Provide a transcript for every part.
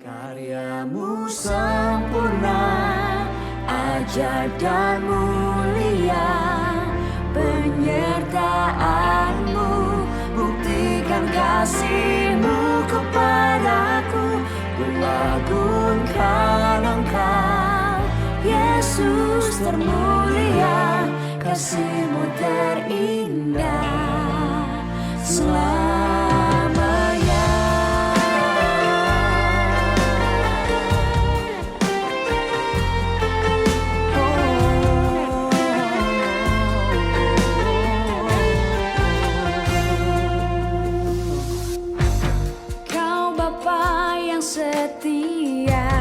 Karyamu sempurna, ajaib dan mulia, penyertaanmu buktikan kasihmu kepadaku. Ku agungkan Engkau, Yesus termulia, kasihmu terindah selamanya. Kau Bapa yang setia,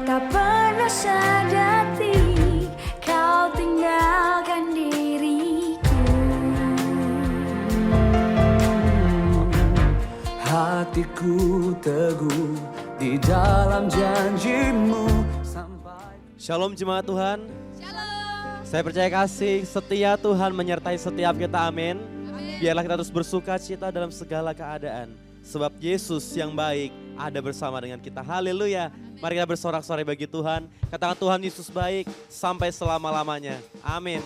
tak pernah sadati Kau tinggalkan diriku. Hatiku teguh di dalam janjimu sampai. Shalom jemaat Tuhan. Shalom. Saya percaya kasih setia Tuhan menyertai setiap kita, amin. Biarlah kita terus bersuka cita dalam segala keadaan. Sebab Yesus yang baik ada bersama dengan kita. Haleluya. Mari kita bersorak-sorai bagi Tuhan. Katakan Tuhan Yesus baik sampai selama-lamanya. Amin.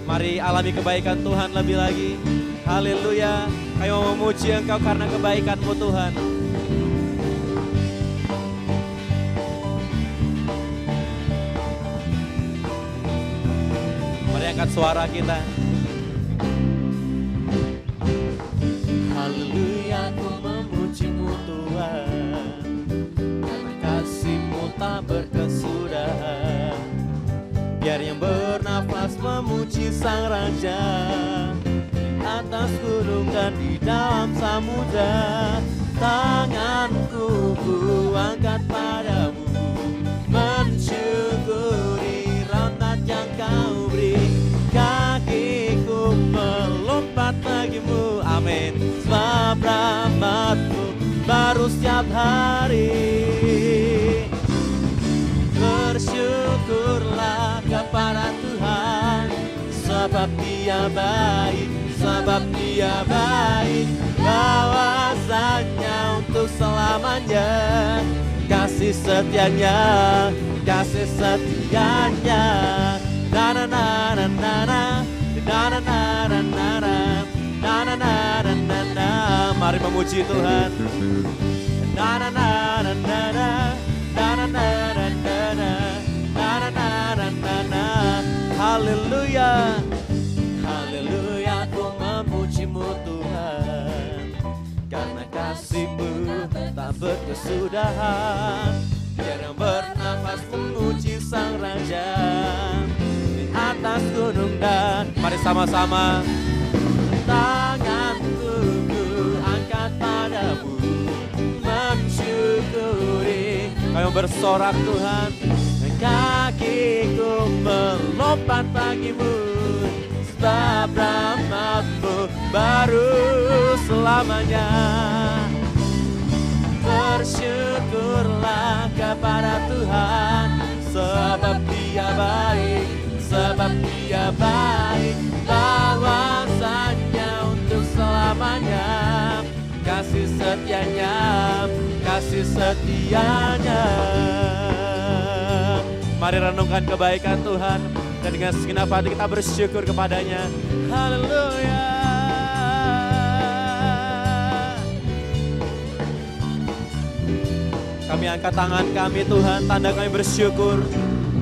Mari alami kebaikan Tuhan lebih lagi. Haleluya. Kami mau memuji Engkau karena kebaikan-Mu Tuhan. Mari angkat suara kita. Haleluya, ku memuji-Mu Tuhan, karena kasih-Mu tak berkesudahan. Biar yang bernafas memuji Sang Raja, di atas gunung dan di dalam samudra. Tanganku ku angkat padamu, mensyukuri rahmat yang Kau beri. Kakiku melompat bagimu, amin. Sebab rahmat-Mu baru setiap hari. Bersyukurlah kepada Tuhan, sebab Dia baik, sebab Dia baik. Bahwasanya untuk selamanya, kasih setianya, kasih setianya. Na na na na na na, na na na na na na, na na na na na na. Mari memuji Tuhan. Na na na na na na, na na na na na na, na na na na na na. Haleluya, haleluya, ku memuji-Mu Tuhan, karena kasih-Mu tak berkesudahan. Biar yang bernafas memuji Sang Raja, di atas gunung dan mari sama-sama. Tanganku ku angkat padamu, mensyukuri. Kami bersorak Tuhan. Kakiku melompat bagimu, sebab rahmat-Mu baru selamanya. Bersyukurlah kepada Tuhan, sebab Dia baik, sebab Dia baik. Bahwasanya untuk selamanya, kasih setianya, kasih setianya. Mari renungkan kebaikan Tuhan, dan dengan segenap hati kita bersyukur kepadanya. Haleluya. Kami angkat tangan kami Tuhan, tanda kami bersyukur.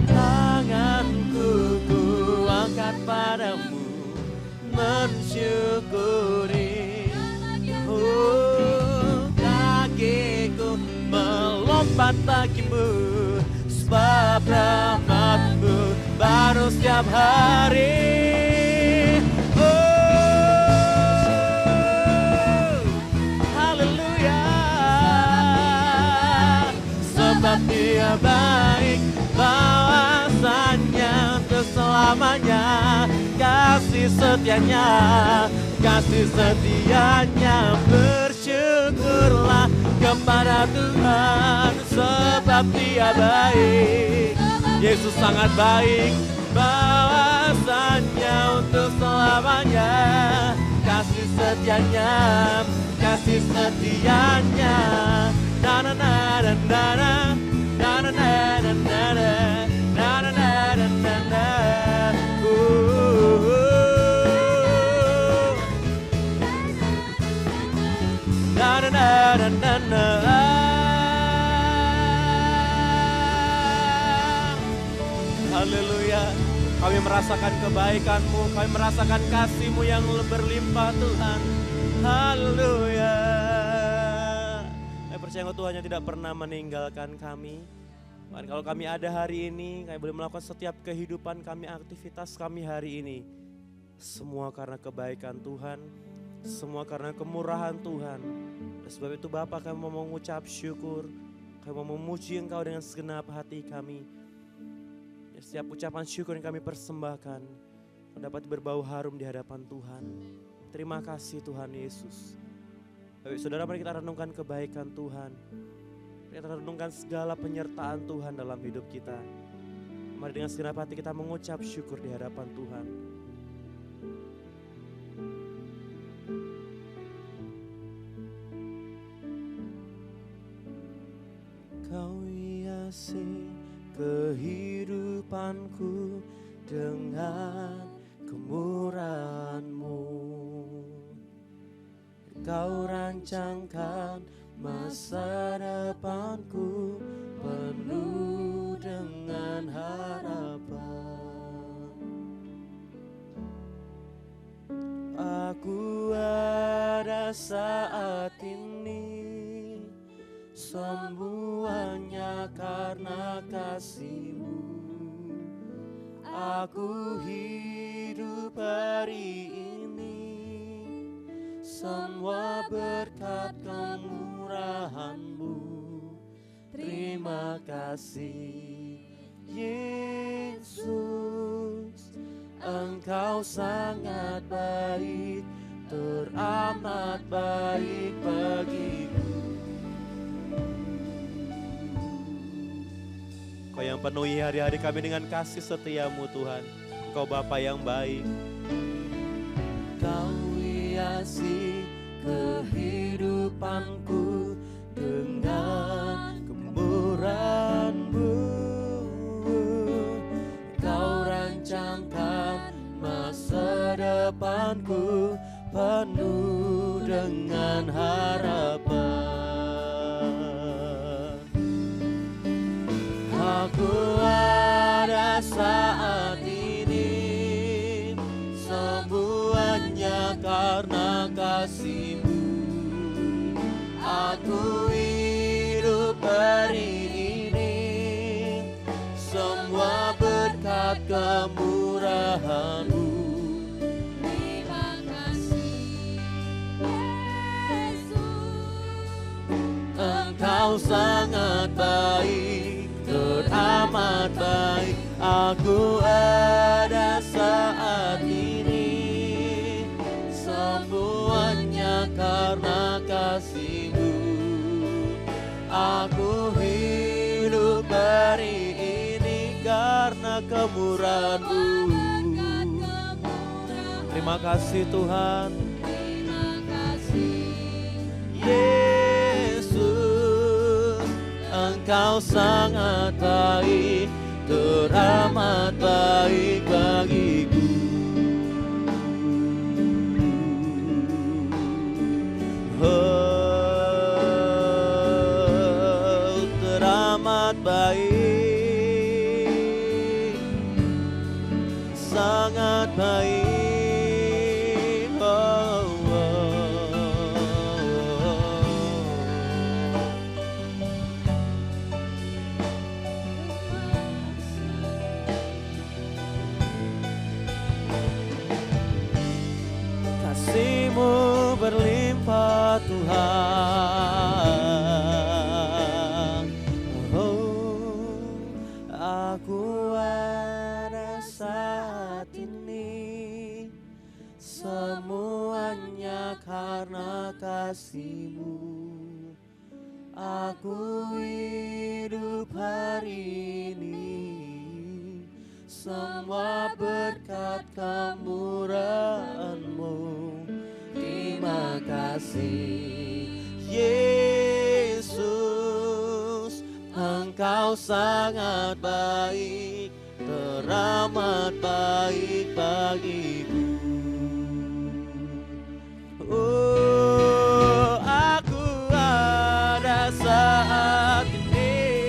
Tanganku ku angkat padamu, mensyukuri. Kakiku melompat bagimu, sebab rahmat-Mu baru setiap hari. Haleluya. Sebab Dia baik, bahwasanya untuk selamanya, kasih setianya, kasih setianya. Bersyukurlah kepada Tuhan, sebab Dia baik. Yesus sangat baik, bahwasanya untuk selamanya, kasih setianya, kasih setianya. Na na na na na na, na na na na na na, na na na na na na. Na na na na na na. Haleluya. Kami merasakan kebaikan-Mu, kami merasakan kasih-Mu yang berlimpah Tuhan. Haleluya. Kami percaya Tuhan yang tidak pernah meninggalkan kami. Bahkan kalau kami ada hari ini, kami boleh melakukan setiap kehidupan kami, aktivitas kami hari ini. Semua karena kebaikan Tuhan, semua karena kemurahan Tuhan. Dan sebab itu Bapa, kami mau mengucap syukur, kami mau memuji Engkau dengan segenap hati kami. Setiap ucapan syukur yang kami persembahkan dapat berbau harum di hadapan Tuhan. Terima kasih Tuhan Yesus. Baik saudara, mari kita renungkan kebaikan Tuhan. Kita renungkan segala penyertaan Tuhan dalam hidup kita. Mari dengan segenap hati kita mengucap syukur di hadapan Tuhan. Kau hiasi kehidupanku dengan kemurahan-Mu. Kau rancangkan masa depanku penuh dengan harapan. Aku ada saat ini, semuanya karena kasih-Mu. Aku hidup hari ini, semua berkat kemurahan-Mu. Terima kasih Yesus, Engkau sangat baik, teramat baik bagiku. Kau yang penuhi hari-hari kami dengan kasih setia-Mu Tuhan. Engkau Bapa yang baik. Kau hiasi kehidupanku dengan kemurahan-Mu. Kau rancangkan masa depanku penuh dengan harapan. Aku ada saat ini, semuanya karena kasih-Mu. Aku hidup hari ini, semua berkat kemurahan-Mu. Terima kasih Yesus, Engkau sangat baik, teramat baik. Aku ada saat ini, semuanya karena kasih-Mu. Aku hidup hari ini karena kemurahan-Mu. Terima kasih Tuhan. Terima kasih Yesus, Engkau sangat baik, teramat baik bagiku. Oh, teramat baik, sangat baik. Kasih-Mu berlimpah Tuhan. Oh, aku ada saat ini, semuanya karena kasih-Mu. Aku hidup hari ini, semua berkat kemurahan-Mu. kasih. Yesus, Engkau sangat baik, teramat baik bagiku. Oh, aku ada saat ini,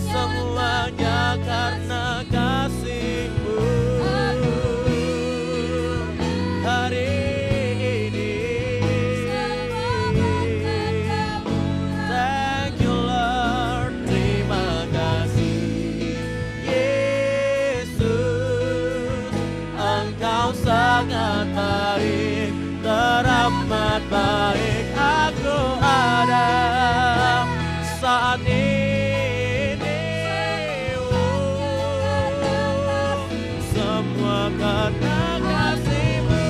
semuanya karena kasih-Mu. Hari ini, thank you Lord, terima kasih. Yesus, Engkau sangat baik, teramat baik. Aku ada saat ini, semua karena kasih-Mu.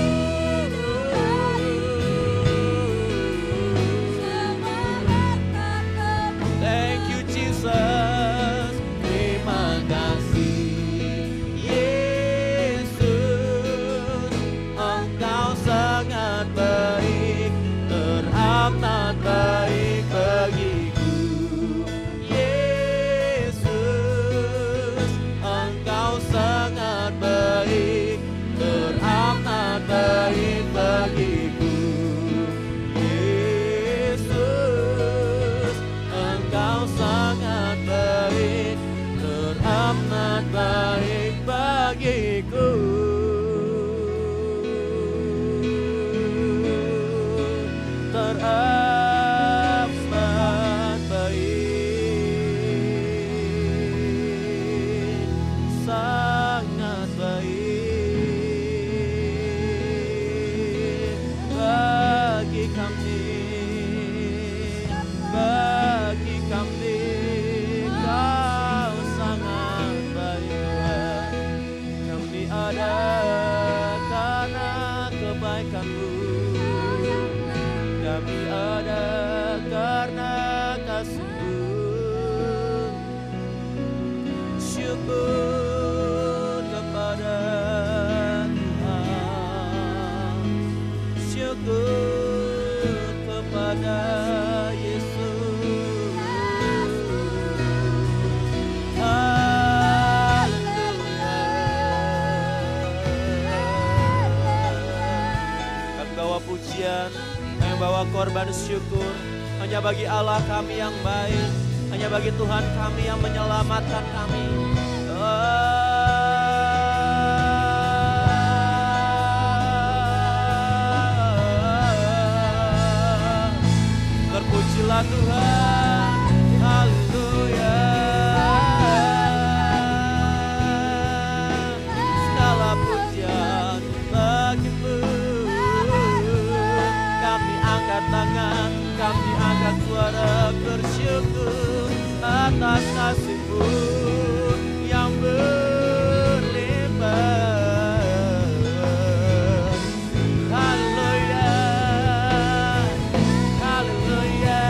Thank you Jesus, terima kasih. Yesus, Engkau sangat baik, teramat baik bagiku. Yesus, Engkau sangat baik, teramat baik bagiku. Yesus, Engkau sangat baik, teramat baik bagiku. Teramat baik, sangat baik bagi kami, bagi kami. Kau sangat baik Tuhan. Kami ada karena kebaikan-Mu. Kami ada karena kasih-Mu. Syukur kepada Tuhan, syukur kepada Yesus. Haleluya. Kami bawa pujian, kami bawa korban syukur hanya bagi Allah kami yang baik, hanya bagi Tuhan kami yang menyelamatkan kami. Terpujilah Tuhan, haleluya. Segala pujian bagi-Mu. Kami angkat tangan, kami angkat suara bersyukur atas kasih-Mu yang berlimpah. Haleluya, haleluya.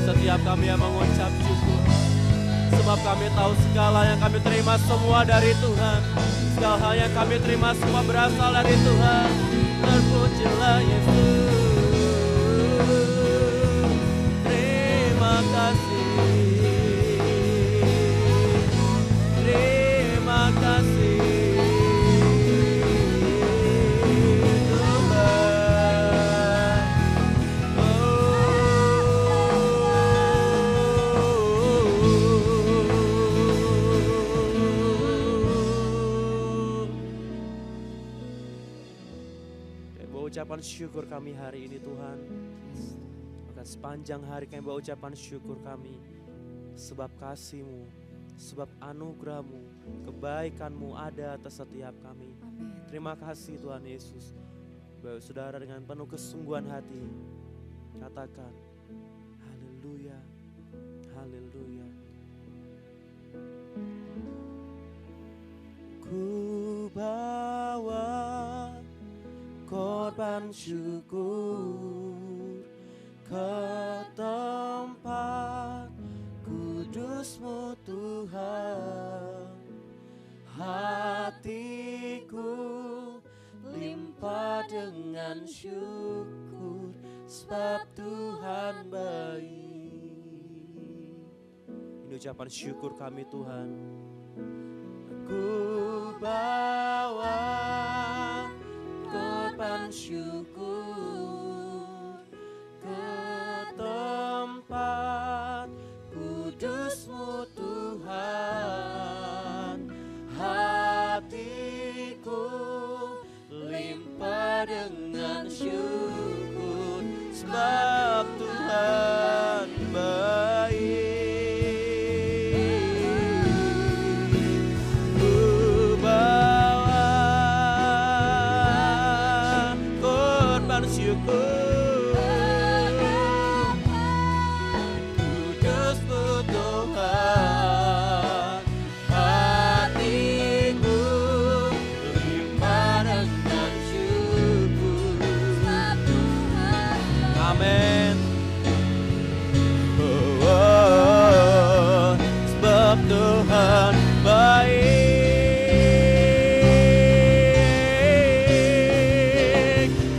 Setiap kami yang mengucap syukur, sebab kami tahu segala yang kami terima semua dari Tuhan. Segala hal yang kami terima semua berasal dari Tuhan. Terpujilah Yesus. Terima kasih, terima kasih Tuhan. Ucapan syukur kami hari ini Tuhan. Maka sepanjang hari kami bawa ucapan syukur kami, sebab kasih-Mu, sebab anugerah-Mu, kebaikan-Mu ada atas setiap kami. Terima kasih Tuhan Yesus. Baik saudara, dengan penuh kesungguhan hati katakan haleluya, haleluya. Ku bawa korban syukur ke tempat kudus-Mu Tuhan. Hatiku limpah dengan syukur, sebab Tuhan baik. Ini ucapan syukur kami Tuhan. Ku bawa korban syukur ke tempat kudus-Mu Tuhan. Hatiku limpah dengan syukur, sebab Tuhan baik. Ku bawa korban syukur kudus-Mu Tuhan. Hatiku limpah dengan syukur, sebab Tuhan baik. Amin. Oh, oh, sebab Tuhan baik.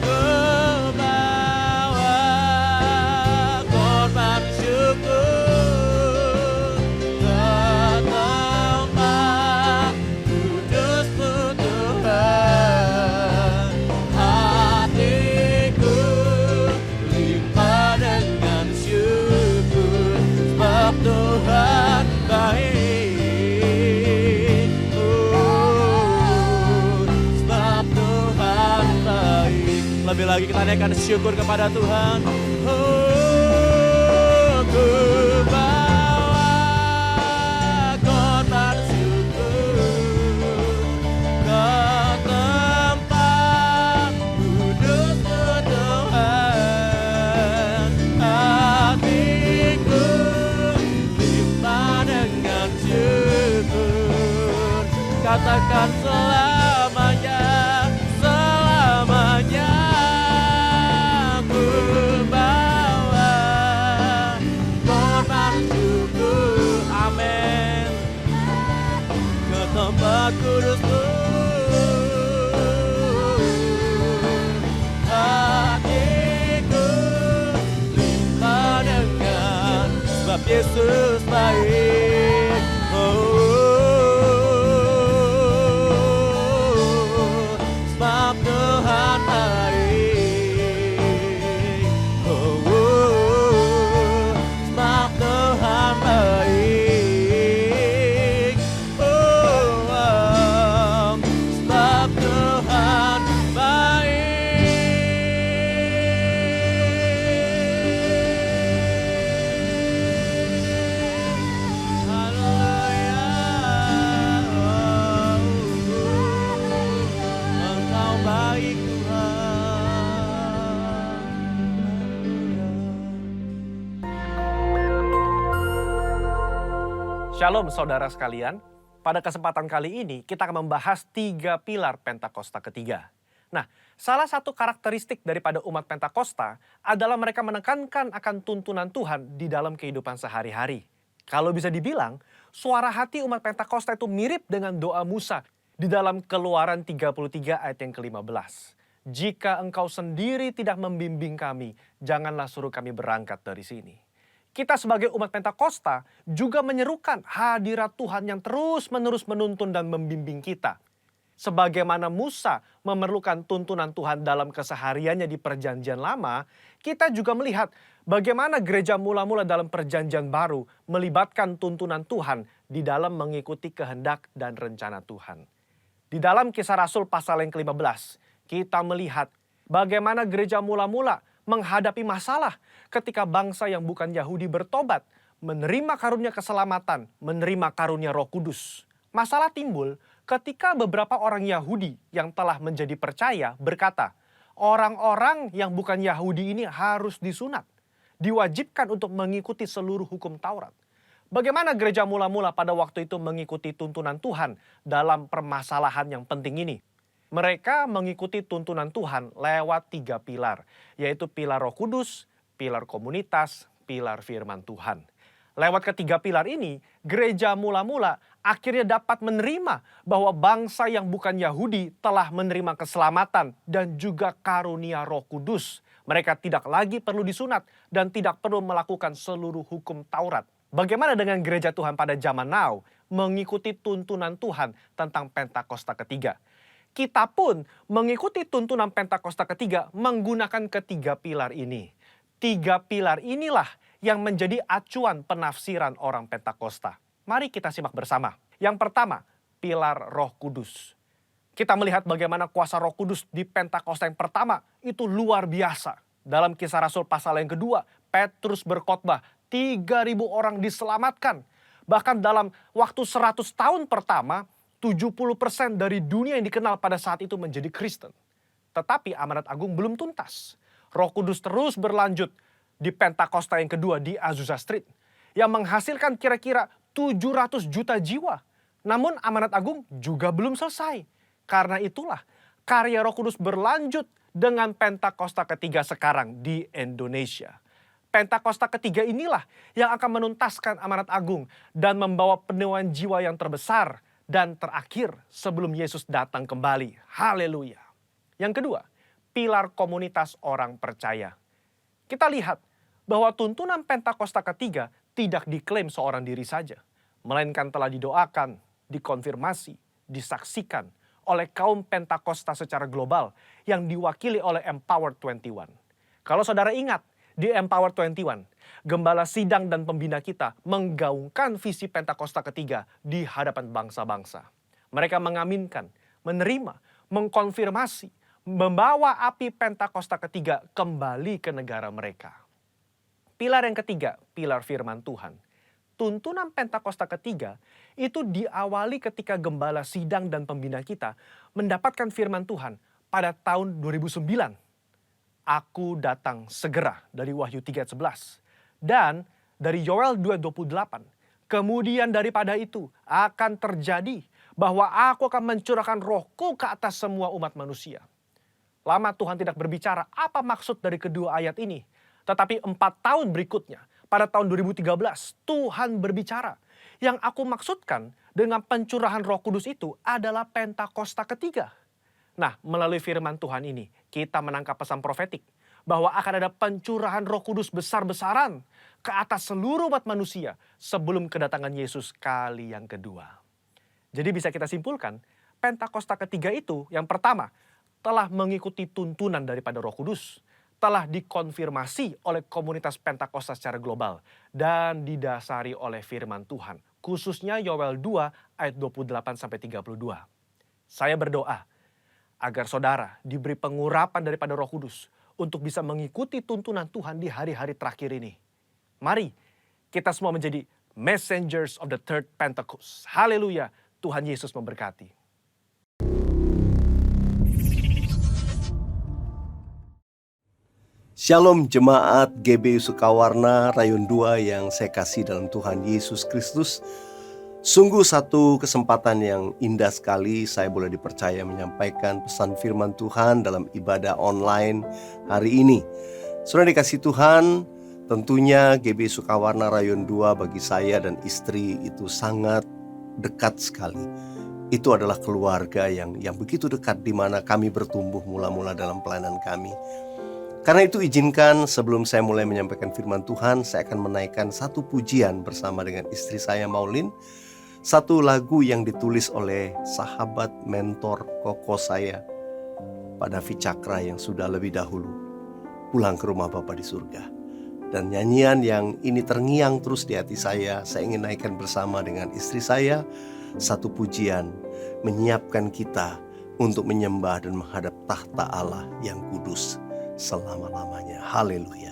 Ku bawa korban syukur ke tempat kudus-Mu Tuhan. Hatiku limpah dengan syukur, sebab Tuhan baik. Sebab Tuhan baik. Lebih lagi kita naikkan syukur kepada Tuhan. Ku bawa korban syukur ke tempat kudus-Mu Tuhan. Hatiku limpah dengan syukur. Katakan selamanya, selamanya. Ku bawa korban syukur, amin, ke tempat kudus-Mu. Hatiku limpah dengan, sebab Yesus baik. Sebab Tuhan baik. Sebab Tuhan baik. Sebab Tuhan baik. Haleluya. Engkau baik Tuhan. Shalom saudara sekalian, pada kesempatan kali ini kita akan membahas 3 pilar Pentakosta ketiga. Nah, salah satu karakteristik daripada umat Pentakosta adalah mereka menekankan akan tuntunan Tuhan di dalam kehidupan sehari-hari. Kalau bisa dibilang, suara hati umat Pentakosta itu mirip dengan doa Musa di dalam Keluaran 33 ayat yang ke-15. Jika engkau sendiri tidak membimbing kami, janganlah suruh kami berangkat dari sini. Kita sebagai umat Pentakosta juga menyerukan hadirat Tuhan yang terus-menerus menuntun dan membimbing kita. Sebagaimana Musa memerlukan tuntunan Tuhan dalam kesehariannya di Perjanjian Lama, kita juga melihat bagaimana gereja mula-mula dalam Perjanjian Baru melibatkan tuntunan Tuhan di dalam mengikuti kehendak dan rencana Tuhan. Di dalam Kisah Rasul pasal yang ke-15, kita melihat bagaimana gereja mula-mula menghadapi masalah ketika bangsa yang bukan Yahudi bertobat, menerima karunia keselamatan, menerima karunia Roh Kudus. Masalah timbul ketika beberapa orang Yahudi yang telah menjadi percaya berkata, orang-orang yang bukan Yahudi ini harus disunat, diwajibkan untuk mengikuti seluruh hukum Taurat. Bagaimana gereja mula-mula pada waktu itu mengikuti tuntunan Tuhan dalam permasalahan yang penting ini? Mereka mengikuti tuntunan Tuhan lewat 3 pilar, yaitu pilar Roh Kudus, pilar komunitas, pilar firman Tuhan. Lewat ketiga pilar ini, gereja mula-mula akhirnya dapat menerima bahwa bangsa yang bukan Yahudi telah menerima keselamatan dan juga karunia Roh Kudus. Mereka tidak lagi perlu disunat dan tidak perlu melakukan seluruh hukum Taurat. Bagaimana dengan gereja Tuhan pada zaman now mengikuti tuntunan Tuhan tentang Pentakosta ketiga? Kita pun mengikuti tuntunan Pentakosta ketiga menggunakan ketiga pilar ini. 3 pilar inilah yang menjadi acuan penafsiran orang Pentakosta. Mari kita simak bersama. Yang pertama, pilar Roh Kudus. Kita melihat bagaimana kuasa Roh Kudus di Pentakosta yang pertama itu luar biasa. Dalam Kisah Rasul pasal yang kedua, Petrus berkhotbah, 3.000 orang diselamatkan. Bahkan dalam waktu 100 tahun pertama, 70% dari dunia yang dikenal pada saat itu menjadi Kristen. Tetapi amanat agung belum tuntas. Roh Kudus terus berlanjut di Pentakosta yang kedua di Azusa Street, yang menghasilkan kira-kira 700 juta jiwa. Namun amanat agung juga belum selesai. Karena itulah karya Roh Kudus berlanjut dengan Pentakosta ketiga sekarang di Indonesia. Pentakosta ketiga inilah yang akan menuntaskan amanat agung dan membawa penuaian jiwa yang terbesar dan terakhir sebelum Yesus datang kembali. Haleluya. Yang kedua, pilar komunitas orang percaya. Kita lihat bahwa tuntunan Pentakosta ketiga tidak diklaim seorang diri saja, melainkan telah didoakan, dikonfirmasi, disaksikan oleh kaum Pentakosta secara global yang diwakili oleh Empower 21. Kalau saudara ingat, di Empower 21, gembala sidang dan pembina kita menggaungkan visi Pentakosta ketiga di hadapan bangsa-bangsa. Mereka mengaminkan, menerima, mengkonfirmasi, membawa api Pentakosta ketiga kembali ke negara mereka. Pilar yang ketiga, pilar firman Tuhan. Tuntunan Pentakosta ketiga itu diawali ketika gembala sidang dan pembina kita mendapatkan firman Tuhan pada tahun 2009. Aku datang segera dari Wahyu 3:11. Dan dari Yoel 2:28. Kemudian daripada itu akan terjadi bahwa aku akan mencurahkan rohku ke atas semua umat manusia. Lama Tuhan tidak berbicara apa maksud dari kedua ayat ini. Tetapi 4 tahun berikutnya, pada tahun 2013, Tuhan berbicara. Yang aku maksudkan dengan pencurahan Roh Kudus itu adalah Pentakosta ketiga. Nah, melalui firman Tuhan ini, kita menangkap pesan profetik bahwa akan ada pencurahan Roh Kudus besar-besaran ke atas seluruh umat manusia sebelum kedatangan Yesus kali yang kedua. Jadi bisa kita simpulkan, Pentakosta ketiga itu yang pertama, telah mengikuti tuntunan daripada Roh Kudus, telah dikonfirmasi oleh komunitas Pentakosta secara global, dan didasari oleh firman Tuhan, khususnya Yoel 2 ayat 28-32. Saya berdoa agar saudara diberi pengurapan daripada Roh Kudus untuk bisa mengikuti tuntunan Tuhan di hari-hari terakhir ini. Mari kita semua menjadi messengers of the third Pentecost. Haleluya, Tuhan Yesus memberkati. Shalom jemaat GBI Sukawarna Rayon 2 yang saya kasih dalam Tuhan Yesus Kristus. Sungguh satu kesempatan yang indah sekali saya boleh dipercaya menyampaikan pesan firman Tuhan dalam ibadah online hari ini. Saudara dikasih Tuhan, tentunya GBI Sukawarna Rayon 2 bagi saya dan istri itu sangat dekat sekali. Itu adalah keluarga yang begitu dekat di mana kami bertumbuh mula-mula dalam pelayanan kami. Karena itu izinkan sebelum saya mulai menyampaikan firman Tuhan, saya akan menaikkan satu pujian bersama dengan istri saya Maulin. Satu lagu yang ditulis oleh sahabat mentor koko saya, Pak David Cakra yang sudah lebih dahulu pulang ke rumah Bapa di surga. Dan nyanyian yang ini terngiang terus di hati saya ingin naikkan bersama dengan istri saya. Satu pujian menyiapkan kita untuk menyembah dan menghadap tahta Allah yang kudus selama-lamanya. Haleluya.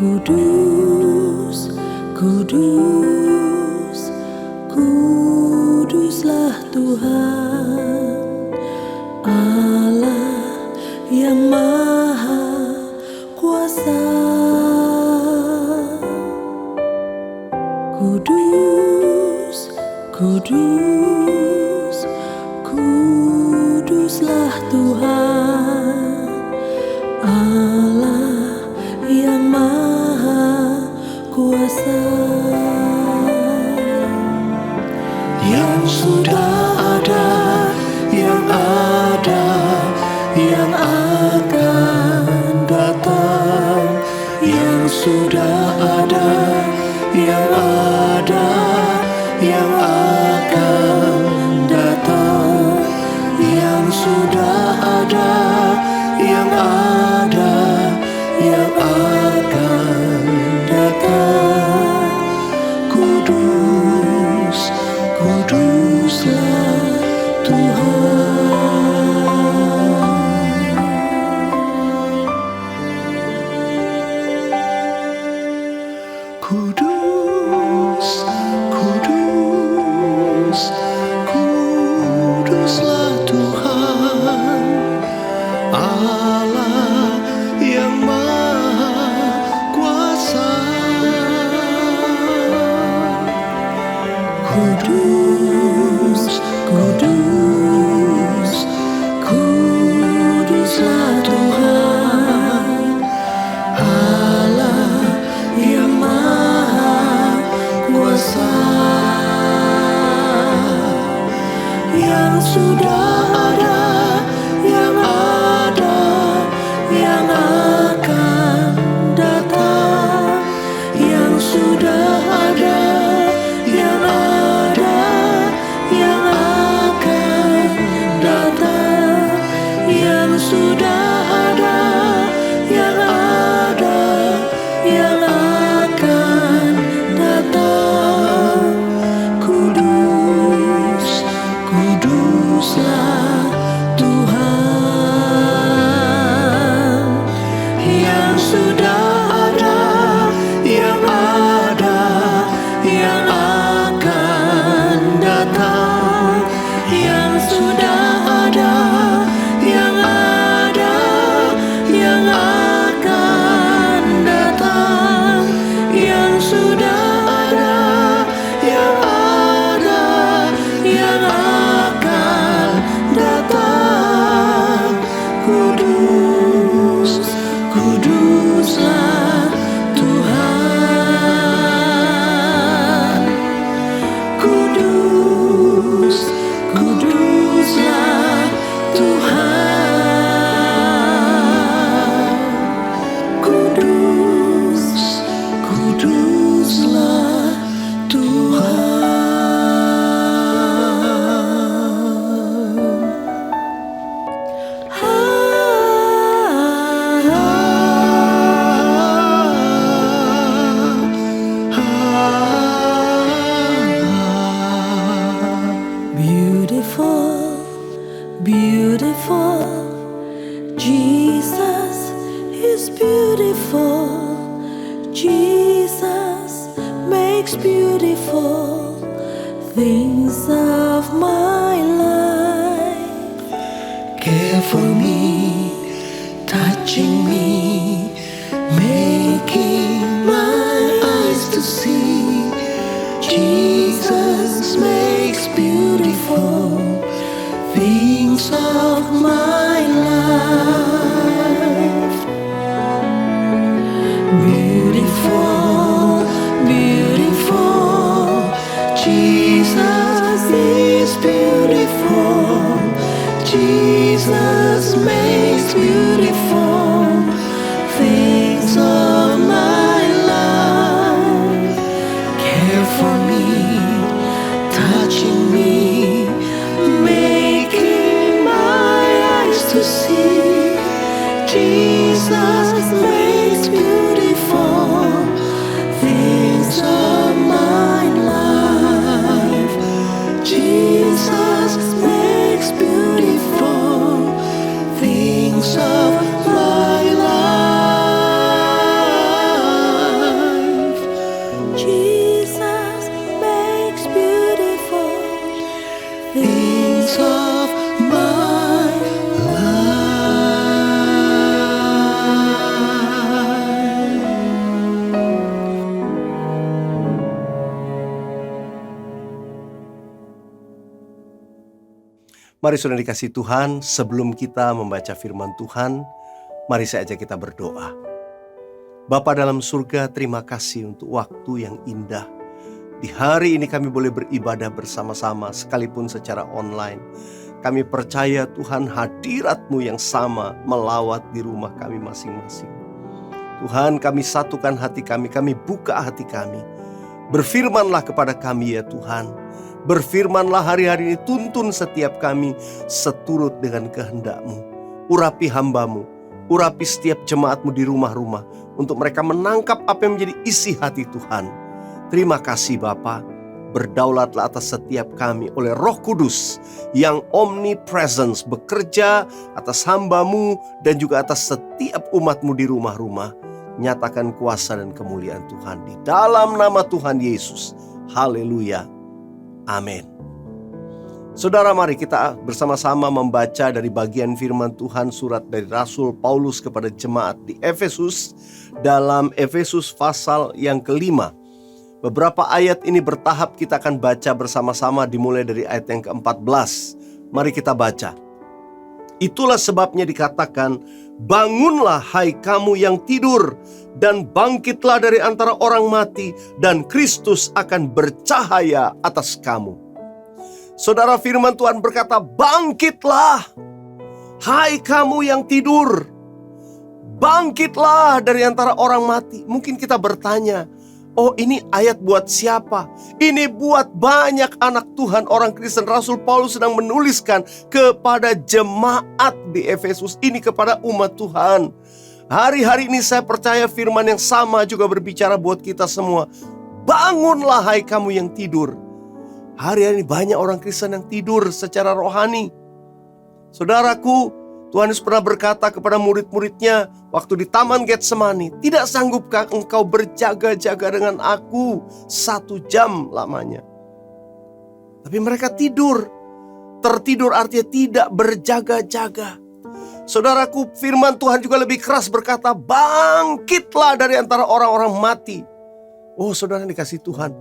Kudus, kudus, kudus. Tuhan, Allah yang Maha Kuasa. Kudus, kudus, kuduslah Tuhan, Allah yang Maha Kuasa. Yang sudah ada, yang ada, yang akan datang, yang sudah ada, yang ada, yang akan datang, yang sudah ada, yang ada, yang akan datang. Kudus, kuduslah Tuhan. Kudus, kudus, kuduslah Tuhan, Allah yang Maha Kuasa. Kudus, kudus, kuduslah Tuhan, Allah yang Maha Kuasa. Yang sudah ada, yang ada, yang akan datang, yang sudah ada, yang ada, yang akan datang, yang sudah ada, yang ada, yang akan datang. Kudus, kuduslah Tuhan, yang sudah ada, yang ada, yang akan datang, yang sudah ada, yang ada, yang akan datang, yang sudah ada, yang ada, yang akan datang. Kudus, kuduslah Tuhan. Kudus, kuduslah Tuhan. Kudus, kuduslah Tuhan. Beautiful, beautiful, Jesus is beautiful. Jesus makes beautiful things of my life. Care for me, touching me, making my eyes to see. Jesus makes beautiful things of my life. Beautiful, beautiful, Jesus is beautiful. Jesus makes beautiful things of my life. Care for me, touching me, making my eyes to see. Jesus makes beautiful things of my life. Jesus makes beautiful things of things of my life. Mari saudara dikasih Tuhan, sebelum kita membaca firman Tuhan, mari saya ajak kita berdoa. Bapa dalam surga, terima kasih untuk waktu yang indah. Di hari ini kami boleh beribadah bersama-sama sekalipun secara online. Kami percaya Tuhan hadirat-Mu yang sama melawat di rumah kami masing-masing. Tuhan, kami satukan hati kami buka hati kami. Berfirmanlah kepada kami ya Tuhan. Berfirmanlah hari-hari ini, tuntun setiap kami seturut dengan kehendak-Mu. Urapi hamba-Mu, urapi setiap jemaat-Mu di rumah-rumah, untuk mereka menangkap apa yang menjadi isi hati Tuhan. Terima kasih Bapa, berdaulatlah atas setiap kami oleh Roh Kudus yang omnipresence, bekerja atas hamba-Mu dan juga atas setiap umat-Mu di rumah-rumah. Nyatakan kuasa dan kemuliaan Tuhan di dalam nama Tuhan Yesus. Haleluya. Amin. Saudara, mari kita bersama-sama membaca dari bagian firman Tuhan surat dari Rasul Paulus kepada jemaat di Efesus, dalam Efesus pasal yang kelima. Beberapa ayat ini bertahap kita akan baca bersama-sama dimulai dari ayat yang ke-14. Mari kita baca. Itulah sebabnya dikatakan, bangunlah hai kamu yang tidur, dan bangkitlah dari antara orang mati, dan Kristus akan bercahaya atas kamu. Saudara, firman Tuhan berkata, bangkitlah hai kamu yang tidur. Bangkitlah dari antara orang mati. Mungkin kita bertanya, oh ini ayat buat siapa? Ini buat banyak anak Tuhan, orang Kristen. Rasul Paulus sedang menuliskan kepada jemaat di Efesus ini, kepada umat Tuhan. Hari-hari ini saya percaya firman yang sama juga berbicara buat kita semua. Bangunlah hai kamu yang tidur. Hari-hari ini banyak orang Kristen yang tidur secara rohani. Saudaraku, Tuhan Yesus pernah berkata kepada murid-muridnya waktu di Taman Getsemani, tidak sanggupkah engkau berjaga-jaga dengan aku 1 jam lamanya? Tapi mereka tidur. Tertidur artinya tidak berjaga-jaga. Saudaraku, firman Tuhan juga lebih keras berkata, bangkitlah dari antara orang-orang mati. Oh saudara dikasih Tuhan,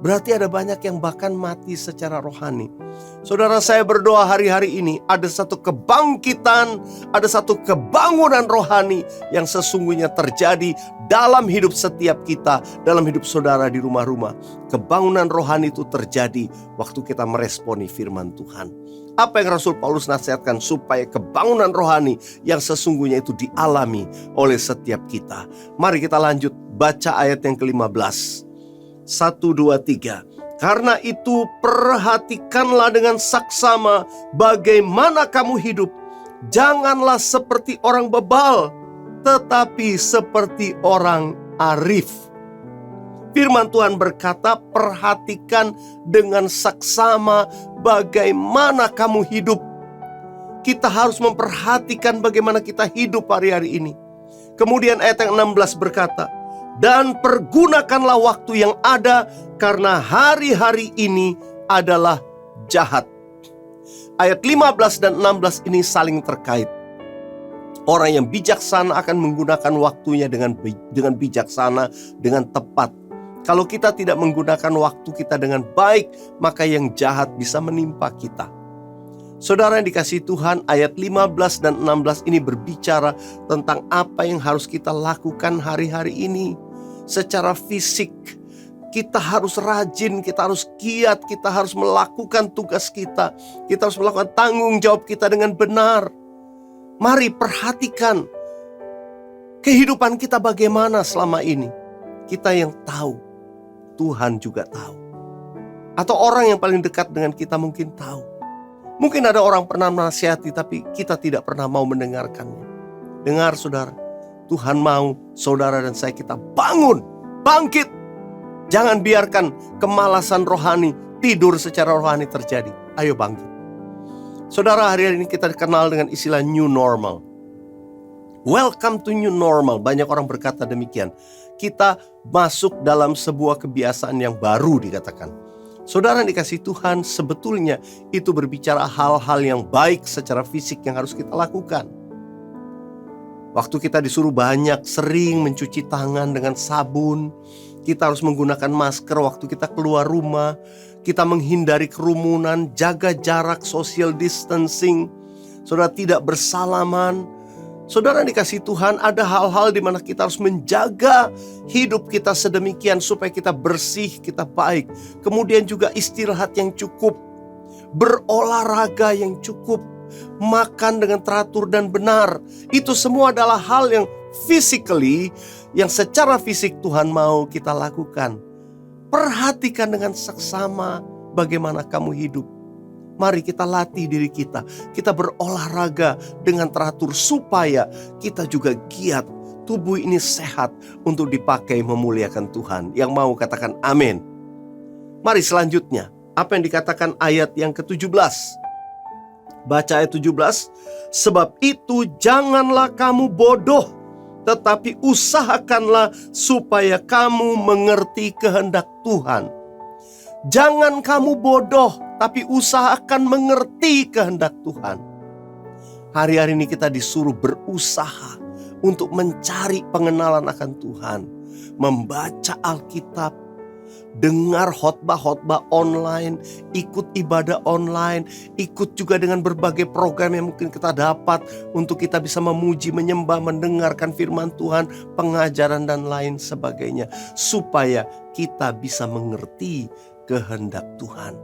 berarti ada banyak yang bahkan mati secara rohani. Saudara, saya berdoa hari-hari ini ada satu kebangkitan, ada satu kebangunan rohani yang sesungguhnya terjadi dalam hidup setiap kita, dalam hidup saudara di rumah-rumah. Kebangunan rohani itu terjadi waktu kita meresponi firman Tuhan. Apa yang Rasul Paulus nasihatkan supaya kebangunan rohani yang sesungguhnya itu dialami oleh setiap kita. Mari kita lanjut baca ayat yang ke-15. 1, 2, 3. Karena itu perhatikanlah dengan saksama bagaimana kamu hidup. Janganlah seperti orang bebal, tetapi seperti orang arif. Firman Tuhan berkata, perhatikan dengan saksama bagaimana kamu hidup. Kita harus memperhatikan bagaimana kita hidup hari-hari ini. Kemudian ayat yang 16 berkata, dan pergunakanlah waktu yang ada, karena hari-hari ini adalah jahat. Ayat 15 dan 16 ini saling terkait. Orang yang bijaksana akan menggunakan waktunya dengan bijaksana, dengan tepat. Kalau kita tidak menggunakan waktu kita dengan baik, maka yang jahat bisa menimpa kita. Saudara yang dikasihi Tuhan, ayat 15 dan 16 ini berbicara tentang apa yang harus kita lakukan hari-hari ini. Secara fisik, kita harus rajin, kita harus giat, kita harus melakukan tugas kita. Kita harus melakukan tanggung jawab kita dengan benar. Mari perhatikan kehidupan kita bagaimana selama ini. Kita yang tahu, Tuhan juga tahu. Atau orang yang paling dekat dengan kita mungkin tahu. Mungkin ada orang pernah menasihati, tapi kita tidak pernah mau mendengarkannya. Dengar saudara, Tuhan mau saudara dan saya kita bangun, bangkit. Jangan biarkan kemalasan rohani, tidur secara rohani terjadi. Ayo bangkit. Saudara, hari ini kita kenal dengan istilah new normal. Welcome to new normal. Banyak orang berkata demikian. Kita masuk dalam sebuah kebiasaan yang baru dikatakan. Saudara yang dikasihi Tuhan, sebetulnya itu berbicara hal-hal yang baik secara fisik yang harus kita lakukan. Waktu kita disuruh banyak sering mencuci tangan dengan sabun, kita harus menggunakan masker waktu kita keluar rumah, kita menghindari kerumunan, jaga jarak, social distancing, saudara tidak bersalaman. Saudara yang dikasihi Tuhan, ada hal-hal di mana kita harus menjaga hidup kita sedemikian supaya kita bersih, kita baik. Kemudian juga istirahat yang cukup, berolahraga yang cukup, makan dengan teratur dan benar. Itu semua adalah hal yang physically, yang secara fisik Tuhan mau kita lakukan. Perhatikan dengan seksama bagaimana kamu hidup. Mari kita latih diri kita. Kita berolahraga dengan teratur supaya kita juga giat. Tubuh ini sehat untuk dipakai memuliakan Tuhan. Yang mau katakan amin. Mari selanjutnya. Apa yang dikatakan ayat yang ke-17? Baca ayat 17. Sebab itu janganlah kamu bodoh, tetapi usahakanlah supaya kamu mengerti kehendak Tuhan. Jangan kamu bodoh, tapi usahakan mengerti kehendak Tuhan. Hari-hari ini kita disuruh berusaha untuk mencari pengenalan akan Tuhan. Membaca Alkitab, dengar khotbah-khotbah online, ikut ibadah online, ikut juga dengan berbagai program yang mungkin kita dapat untuk kita bisa memuji, menyembah, mendengarkan firman Tuhan, pengajaran dan lain sebagainya. Supaya kita bisa mengerti kehendak Tuhan.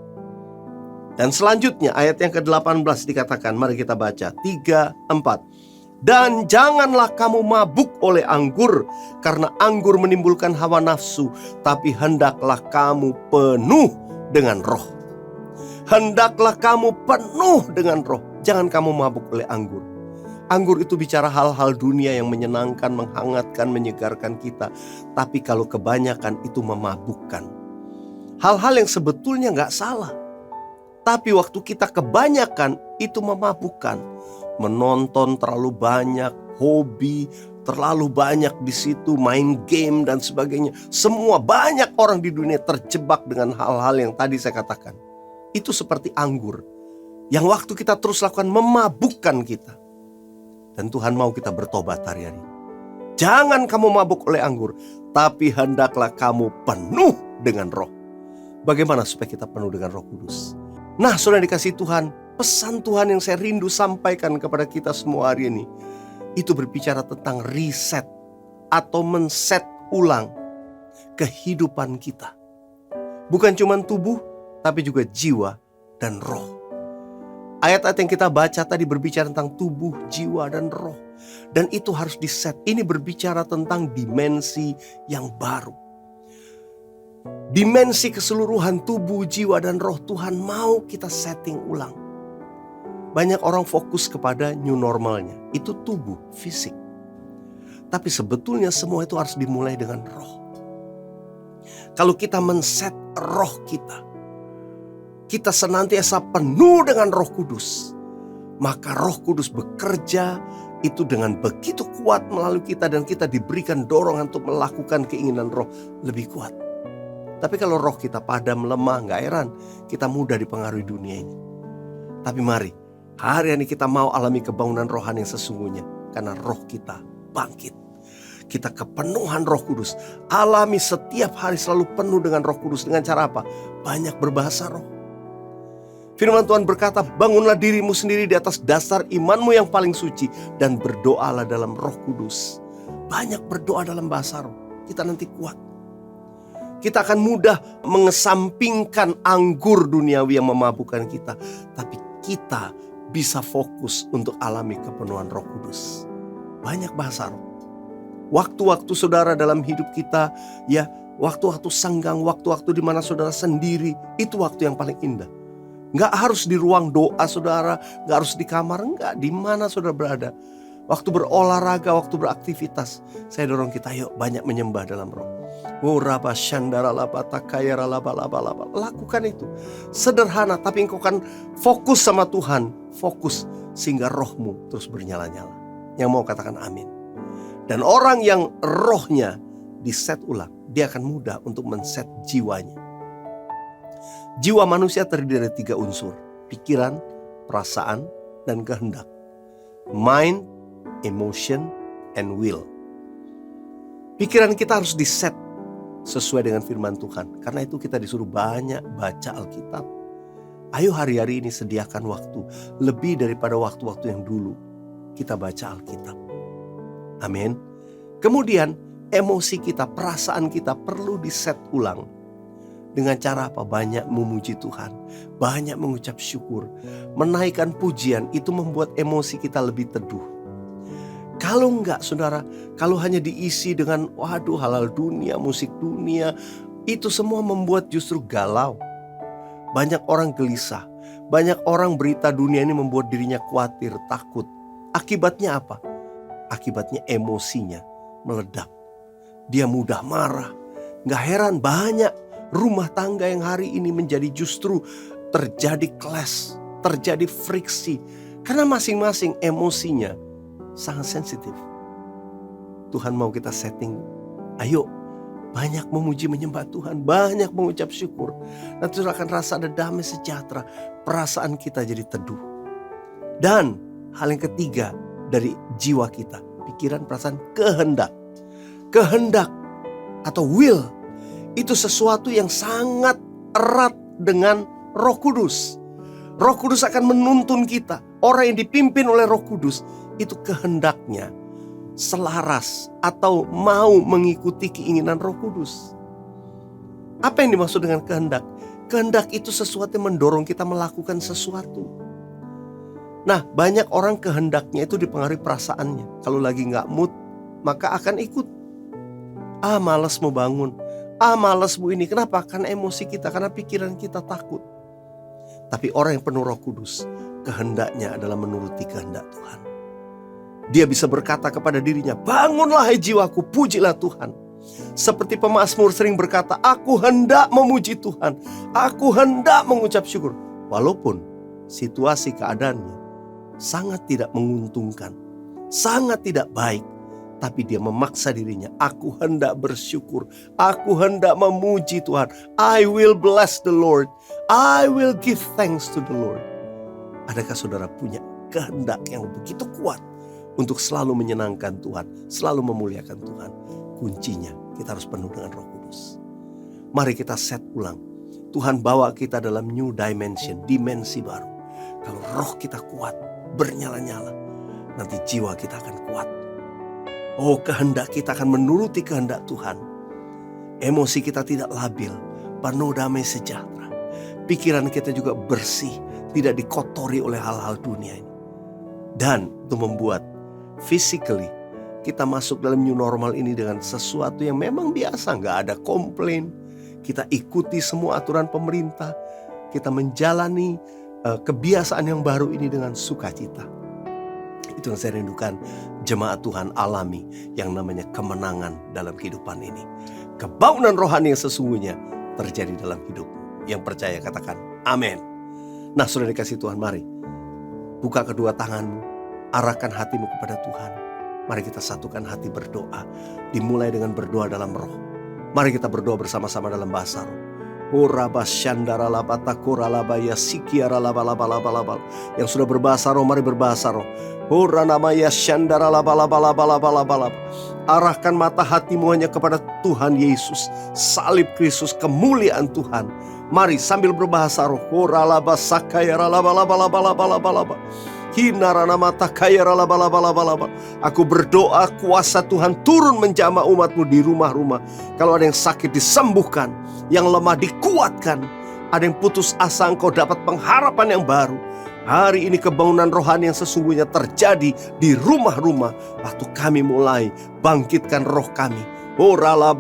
Dan selanjutnya ayat yang ke-18 dikatakan, mari kita baca 3, 4. Dan janganlah kamu mabuk oleh anggur, karena anggur menimbulkan hawa nafsu, tapi hendaklah kamu penuh dengan roh. Hendaklah kamu penuh dengan roh. Jangan kamu mabuk oleh anggur. Anggur itu bicara hal-hal dunia yang menyenangkan, menghangatkan, menyegarkan kita. Tapi kalau kebanyakan itu memabukkan. Hal-hal yang sebetulnya gak salah. Tapi waktu kita kebanyakan itu memabukkan. Menonton terlalu banyak, hobi terlalu banyak di situ, main game dan sebagainya. Semua banyak orang di dunia terjebak dengan hal-hal yang tadi saya katakan. Itu seperti anggur yang waktu kita terus lakukan memabukkan kita. Dan Tuhan mau kita bertobat hari-hari. Jangan kamu mabuk oleh anggur, tapi hendaklah kamu penuh dengan roh. Bagaimana supaya kita penuh dengan Roh Kudus? Nah, saudara dikasihi Tuhan, pesan Tuhan yang saya rindu sampaikan kepada kita semua hari ini, itu berbicara tentang reset atau men-set ulang kehidupan kita. Bukan cuma tubuh, tapi juga jiwa dan roh. Ayat-ayat yang kita baca tadi berbicara tentang tubuh, jiwa, dan roh. Dan itu harus di-set. Ini berbicara tentang dimensi yang baru. Dimensi keseluruhan tubuh, jiwa, dan roh Tuhan mau kita setting ulang. Banyak orang fokus kepada new normalnya. Itu tubuh, fisik. Tapi sebetulnya semua itu harus dimulai dengan roh. Kalau kita men-set roh kita senantiasa penuh dengan Roh Kudus. Maka Roh Kudus bekerja itu dengan begitu kuat melalui kita. Dan kita diberikan dorongan untuk melakukan keinginan roh lebih kuat. Tapi kalau roh kita padam, lemah, gak heran kita mudah dipengaruhi dunia ini. Tapi mari, hari ini kita mau alami kebangunan rohani yang sesungguhnya. Karena roh kita bangkit. Kita kepenuhan Roh Kudus. Alami setiap hari selalu penuh dengan Roh Kudus. Dengan cara apa? Banyak berbahasa roh. Firman Tuhan berkata, bangunlah dirimu sendiri di atas dasar imanmu yang paling suci. Dan berdoalah dalam Roh Kudus. Banyak berdoa dalam bahasa roh. Kita nanti kuat. Kita akan mudah mengesampingkan anggur duniawi yang memabukkan kita. Tapi kita bisa fokus untuk alami kepenuhan Roh Kudus. Banyak bahasa roh. Waktu-waktu saudara dalam hidup kita, ya, waktu-waktu senggang, waktu-waktu di mana saudara sendiri, itu waktu yang paling indah. Nggak harus di ruang doa saudara, nggak harus di kamar, nggak, di mana saudara berada. Waktu berolahraga, waktu beraktivitas, saya dorong kita, yuk banyak menyembah dalam roh. Lakukan itu. Sederhana, tapi engkau kan fokus sama Tuhan. Fokus sehingga rohmu terus bernyala-nyala. Yang mau katakan amin. Dan orang yang rohnya di-set ulang, dia akan mudah untuk men-set jiwanya. Jiwa manusia terdiri dari 3 unsur: pikiran, perasaan, dan kehendak. Mind, emotion, and will. Pikiran kita harus diset sesuai dengan firman Tuhan. Karena itu kita disuruh banyak baca Alkitab. Ayo hari-hari ini sediakan waktu lebih daripada waktu-waktu yang dulu kita baca Alkitab. Amin. Kemudian emosi kita, perasaan kita perlu diset ulang. Dengan cara apa? Banyak memuji Tuhan, banyak mengucap syukur, menaikkan pujian. Itu membuat emosi kita lebih teduh. Kalau enggak, saudara, kalau hanya diisi dengan hal-hal dunia, musik dunia, itu semua membuat justru galau. Banyak orang gelisah, banyak orang berita dunia ini membuat dirinya khawatir, takut. Akibatnya apa? Akibatnya emosinya meledak. Dia mudah marah. Gak heran banyak rumah tangga yang hari ini menjadi justru terjadi clash, terjadi friksi. Karena masing-masing emosinya sangat sensitif. Tuhan mau kita setting. Ayo banyak memuji menyembah Tuhan, banyak mengucap syukur. Nanti akan rasa ada damai sejahtera. Perasaan kita jadi teduh. Dan hal yang ketiga dari jiwa kita, pikiran, perasaan, kehendak. Kehendak atau will itu sesuatu yang sangat erat dengan Roh Kudus. Roh Kudus akan menuntun kita. Orang yang dipimpin oleh Roh Kudus itu kehendaknya selaras atau mau mengikuti keinginan Roh Kudus. Apa yang dimaksud dengan kehendak? Kehendak itu sesuatu yang mendorong kita melakukan sesuatu. Nah, banyak orang kehendaknya itu dipengaruhi perasaannya. Kalau lagi gak mood, maka akan ikut. Malas mau bangun. Malas bu ini. Kenapa? Karena emosi kita, karena pikiran kita takut. Tapi orang yang penuh Roh Kudus, kehendaknya adalah menuruti kehendak Tuhan. Dia bisa berkata kepada dirinya, bangunlah hai jiwaku, pujilah Tuhan. Seperti pemazmur sering berkata, aku hendak memuji Tuhan, aku hendak mengucap syukur. Walaupun situasi keadaannya sangat tidak menguntungkan, sangat tidak baik, tapi dia memaksa dirinya, aku hendak bersyukur, aku hendak memuji Tuhan. I will bless the Lord, I will give thanks to the Lord. Adakah saudara punya kehendak yang begitu kuat untuk selalu menyenangkan Tuhan, selalu memuliakan Tuhan? Kuncinya kita harus penuh dengan Roh Kudus. Mari kita set ulang. Tuhan bawa kita dalam new dimension, dimensi baru. Kalau roh kita kuat, bernyala-nyala, nanti jiwa kita akan kuat. Oh, kehendak kita akan menuruti kehendak Tuhan. Emosi kita tidak labil, penuh damai sejahtera. Pikiran kita juga bersih, tidak dikotori oleh hal-hal dunia ini. Dan itu membuat physically kita masuk dalam new normal ini dengan sesuatu yang memang biasa, gak ada komplain. Kita ikuti semua aturan pemerintah. Kita menjalani kebiasaan yang baru ini dengan sukacita. Itu yang saya rindukan jemaat Tuhan alami, yang namanya kemenangan dalam kehidupan ini. Kebaunan rohani yang sesungguhnya terjadi dalam hidupmu. Yang percaya katakan amin. Nah, sudah dikasih Tuhan, mari buka kedua tanganmu, arahkan hatimu kepada Tuhan. Mari kita satukan hati berdoa. Dimulai dengan berdoa dalam roh. Mari kita berdoa bersama-sama dalam bahasa roh. Yang sudah berbahasa roh, mari berbahasa roh. Arahkan mata hatimu hanya kepada Tuhan Yesus, salib Kristus, kemuliaan Tuhan. Mari sambil berbahasa roh. Aku berdoa kuasa Tuhan turun menjamah umatmu di rumah-rumah. Kalau ada yang sakit disembuhkan, yang lemah dikuatkan, ada yang putus asa engkau dapat pengharapan yang baru. Hari ini kebangunan rohani yang sesungguhnya terjadi di rumah-rumah. Waktu kami mulai bangkitkan roh kami. Awal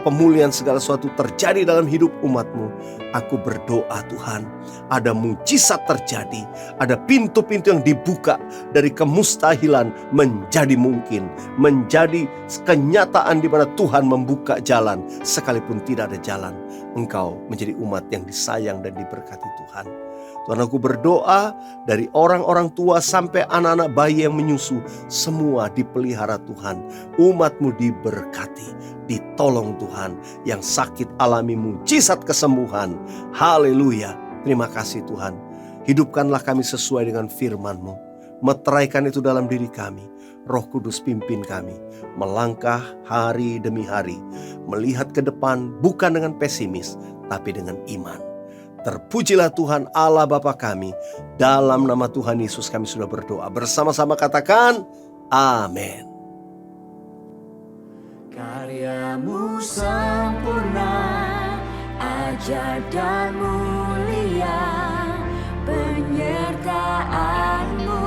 pemulihan segala sesuatu terjadi dalam hidup umatmu. Aku berdoa Tuhan, ada mujizat terjadi, ada pintu-pintu yang dibuka dari kemustahilan menjadi mungkin, menjadi kenyataan di mana Tuhan membuka jalan sekalipun tidak ada jalan. Engkau menjadi umat yang disayang dan diberkati Tuhan. Tuhan, aku berdoa dari orang-orang tua sampai anak-anak bayi yang menyusu, semua dipelihara Tuhan. Umatmu diberkati, ditolong Tuhan. Yang sakit alami mujizat kesembuhan. Haleluya. Terima kasih Tuhan. Hidupkanlah kami sesuai dengan firman-Mu. Meteraikan itu dalam diri kami. Roh Kudus pimpin kami melangkah hari demi hari, melihat ke depan bukan dengan pesimis, tapi dengan iman. Terpujilah Tuhan Allah Bapa kami. Dalam nama Tuhan Yesus kami sudah berdoa. Bersama-sama katakan, amin. Karyamu sempurna, ajaib dan mulia, penyertaan-Mu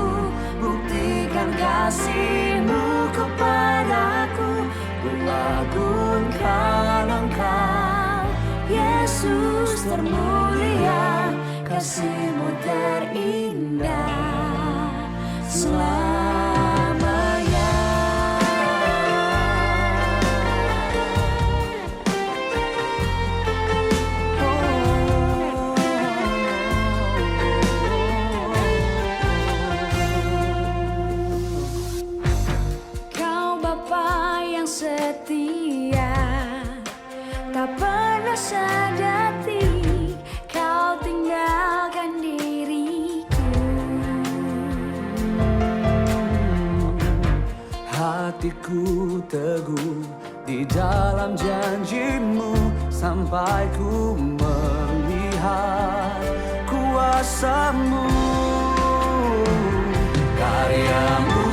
buktikan kasih-Mu kepadaku. Ku agungkan Engkau, Yesus termulia, kasih-Mu terindah selamanya. Kau Bapa yang setia, tak pernah sadar Kau tinggalkan diriku. Hatiku teguh di dalam janji-Mu, sampai ku melihat kuasa-Mu. Karya-Mu